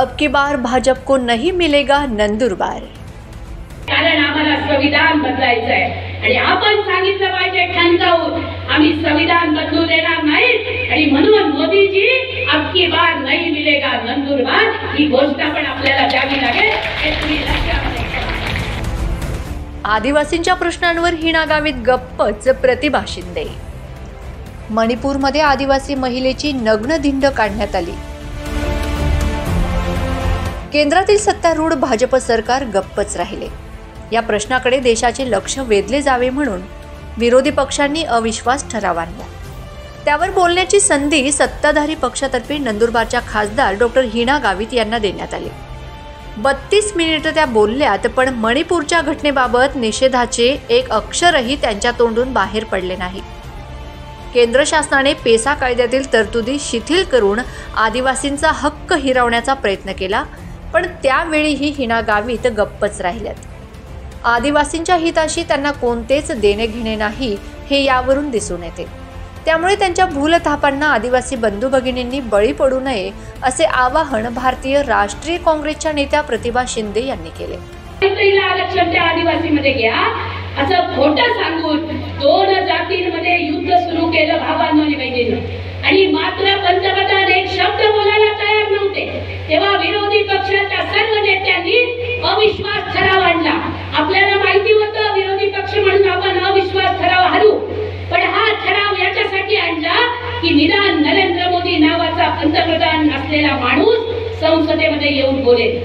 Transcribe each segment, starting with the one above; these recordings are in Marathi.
अब की बार भाजप को नहीं मिलेगा नंदुरबार। कारण आम्हाला संविधान बदलायचं आहे आणि आपण सांगितलं पाहिजे ठणकावून आम्ही संविधान बदलू देणार नाही आणि म्हणून मोदीजी अब की बार नहीं मिलेगा नंदुरबार ही घोषणा पण आपल्याला द्यावी लागेल हे तुम्ही लक्षात ठेवा। आदिवासींच्या प्रश्नांवर हिना गावित गप्पच प्रतिभा शिंदे। मणिपूरमध्ये आदिवासी महिलेची नग्न धिंड काढण्यात आली। केंद्रातील सत्तारूढ भाजप सरकार गप्पच राहिले। या प्रश्नाकडे देशाचे लक्ष वेधले जावे म्हणून विरोधी पक्षांनी अविश्वास ठराव आणला। त्यावर बोलण्याची संधी सत्ताधारी पक्षातर्फे नंदुरबारच्या खासदार डॉक्टर हिना गावित यांना देण्यात आली। 32 मिनिटे त्या बोलल्यात, पण मणिपूरच्या घटनेबाबत निषेधाचे एक अक्षरही त्यांच्या तोंडून बाहेर पडले नाही। केंद्र शासनाने पेसा कायद्यातील तरतुदी शिथिल करून आदिवासींचा हक्क हिरावण्याचा प्रयत्न केला, पण त्यावेळीही हिना गावित गप्पच राहिल्यात। आदिवासींच्या हिताशी त्यांना कोणतेच देणे घेणे नाही हे यावरून दिसून येते। त्यामुळे त्यांच्या भूलथापांना आदिवासी बंधू भगिनींनी बळी पडू नये असे आवाहन भारतीय राष्ट्रीय काँग्रेसच्या नेत्या प्रतिभा शिंदे यांनी केले। आरक्षण त्या आदिवासीमध्ये घ्या असं खोटं सांगून 2 जातींमध्ये युद्ध सुरू केलं भावांनो आणि बहिणींनो, आणि मात्र पंतप्रधान एक शब्द बोलायला तयार नव्हते। तेव्हा विरोधी पक्षाच्या सर्व नेत्यांनी अविश्वास ठराव आणला। आपल्याला माहिती होतं विरोधी पक्ष म्हणून आपण अविश्वास ठराव हारू, पण हा ठराव याच्यासाठी आणला की निदान नरेंद्र मोदी नावाचा पंतप्रधान असलेला माणूस संसदेमध्ये येऊन बोलेल।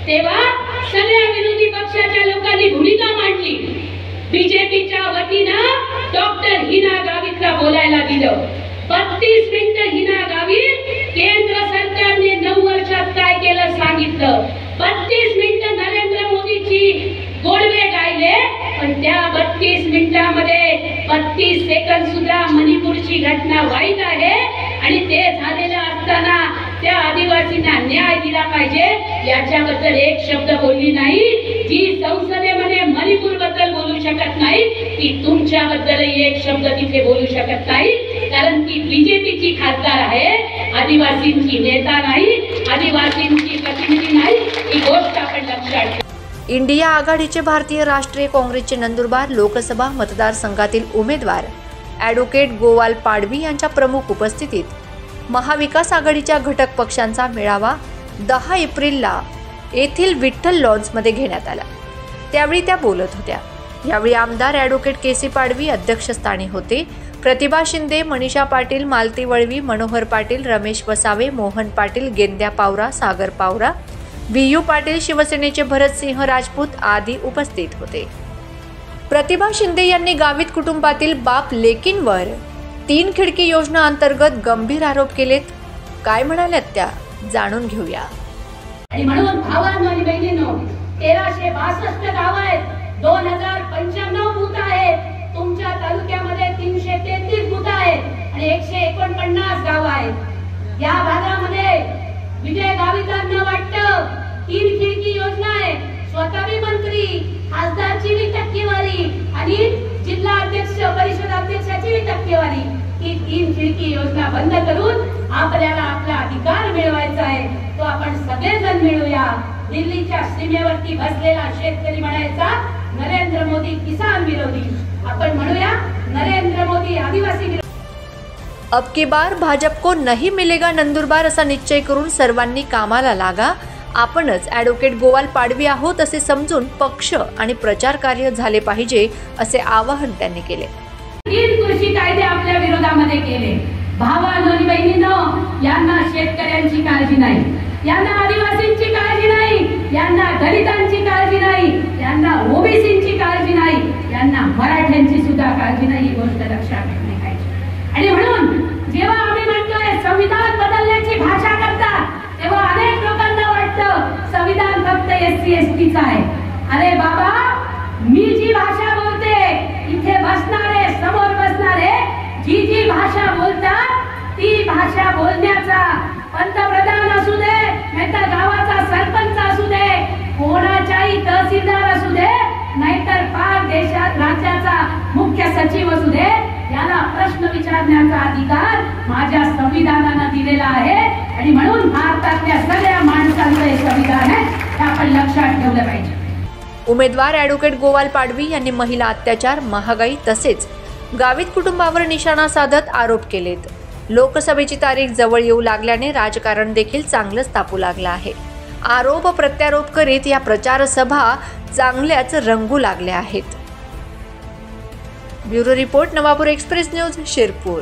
तेव्हा सगळ्या विरोधी पक्षाच्या लोकांनी भूमिका मांडली। बीजेपीच्या वतीनं डॉक्टर हिना गावितला बोलायला दिलं। 32 मिनिटं हिना गावित केंद्र सरकारने 9 वर्षात काय केलं सांगितलं। 32 मिनिटं नरेंद्र मोदीची गोडवे गायले, पण त्या 32 मिनिटांमध्ये 32 सेकंद सुद्धा मणिपूरची घटना वाईट आहे आणि ते झालेलं असताना त्या आदिवासींना न्याय दिला पाहिजे याच्याबद्दल एक शब्द बोलली नाही। जी संसदेमध्ये मणिपूर बद्दल बोलू शकत नाही ती तुमच्याबद्दलही एक शब्द तिथे बोलू शकत नाही, कारण ती बीजेपीची खासदार आहे, आदिवासींची नेता नाही, आदिवासींची प्रतिनिधी नाही। ही गोष्ट आपण लक्षात ठेवा। इंडिया आघाडीचे भारतीय राष्ट्रीय काँग्रेसचे नंदुरबार लोकसभा मतदारसंघातील उमेदवार ॲडव्होकेट गोवाल पाडवी यांच्या प्रमुख उपस्थितीत महाविकास आघाडीच्या घटक पक्षांचा मेळावा 10 एप्रिलला येथील विठ्ठल लॉन्समध्ये घेण्यात आला। त्यावेळी त्या बोलत होत्या। यावेळी आमदार ॲडव्होकेट केसी पाडवी अध्यक्षस्थानी होते। प्रतिभा शिंदे, मनीषा पाटील, मालती वळवी, मनोहर पाटील, रमेश वसावे, मोहन पाटील, गेंद्या पावरा, सागर पावरा, VU पाटील, शिवसेनेचे भरतसिंह राजपूत आदी उपस्थित होते। प्रतिभा शिंदे यांनी गावित कुटुंबातील बाप लेकींवर 3 खिडकी योजना अंतर्गत गंभीर आरोप केलेत। काय म्हणाल्यात त्या जाणून घेऊया। आणि म्हणून भावांनो आणि बहिणींनो 1362 गाव आहेत, 2095 बूथ आहेत, तुमच्या तालुक्यामध्ये 333 बूथ आहेत आणि 149 गाव आहेत। या भागामध्ये विजय गावितांना वाटतं 3 खिडकी योजना आहे, स्वतःही मंत्री, खासदारची भी टक्केवारी आणि जिल्हा अध्यक्ष परिषद अध्यक्षाची भी टक्केवारी, ही 3 खिडकी योजना बंद करून आपल्याला आपला अधिकार मिळवायचा आहे, तो आपण सगळेजण मिळूया। दिल्लीच्या सीमेवरती बसलेला शेतकरी म्हणायचा नरेंद्र मोदी किसान विरोधी, आपण म्हणूया नरेंद्र मोदी आदिवासी विरोधी। अब की बार भाजप को नहीं मिलेगा नंदुरबार असा निश्चय करून सर्वांनी कामाला लागा। आपणच ॲडव्होकेट गोवाल पाडवी आहोत असे समजून पक्ष आणि प्रचार कार्य झाले पाहिजे असे आवाहन त्यांनी केले। 3 कृषी कायदे आपल्या विरोधामध्ये केले। भावांनो आणि बहिणींनो, यांना शेतकऱ्यांची काळजी नाही, यांना आदिवासींची काळजी नाही, यांना दलितांची काळजी नाही, यांना ओबीसींची काळजी नाही, यांना मराठ्यांची सुद्धा काळजी नाही। ही गोष्ट लक्षात ठेवली पाहिजे। आणि म्हणून जेव्हा आम्ही म्हणतोय संविधान बदलण्याची भाषा करतात, तेव्हा अनेक लोकांना वाटतं संविधान फक्त SC ST चा आहे। अरे बाबा, मी जी भाषा बोलते, इथे बसणारे, समोर बसणारे जी भाषा बोलतात ती भाषा बोलण्याचा पंतप्रधान असू दे, नाहीतर गावाचा सरपंच असू दे, कोणाचाही तहसीलदार असू दे, नाहीतर पार देशात राज्याचा मुख्य सचिव असू दे, याला प्रश्न विचारण्याचा अधिकार माझ्या संविधानाने दिलेला आहे। आणि म्हणून भारतातल्या सगळ्या माणसांचं हे संविधान आहे हे आपण लक्षात ठेवलं पाहिजे. उमेदवार ॲडव्होकेट गोवाल पाडवी यांनी महिला अत्याचार, महागाई तसेच गावित कुटुंबावर निशाणा साधत आरोप केलेत. लोकसभेची तारीख जवळ येऊ लागल्याने राजकारण देखील चांगलंच तापू लागलं आहे. आरोप प्रत्यारोप करीत या प्रचार सभा चांगल्याच रंगू लागल्या आहेत. Bureau report, Navapur express news, Shirpur.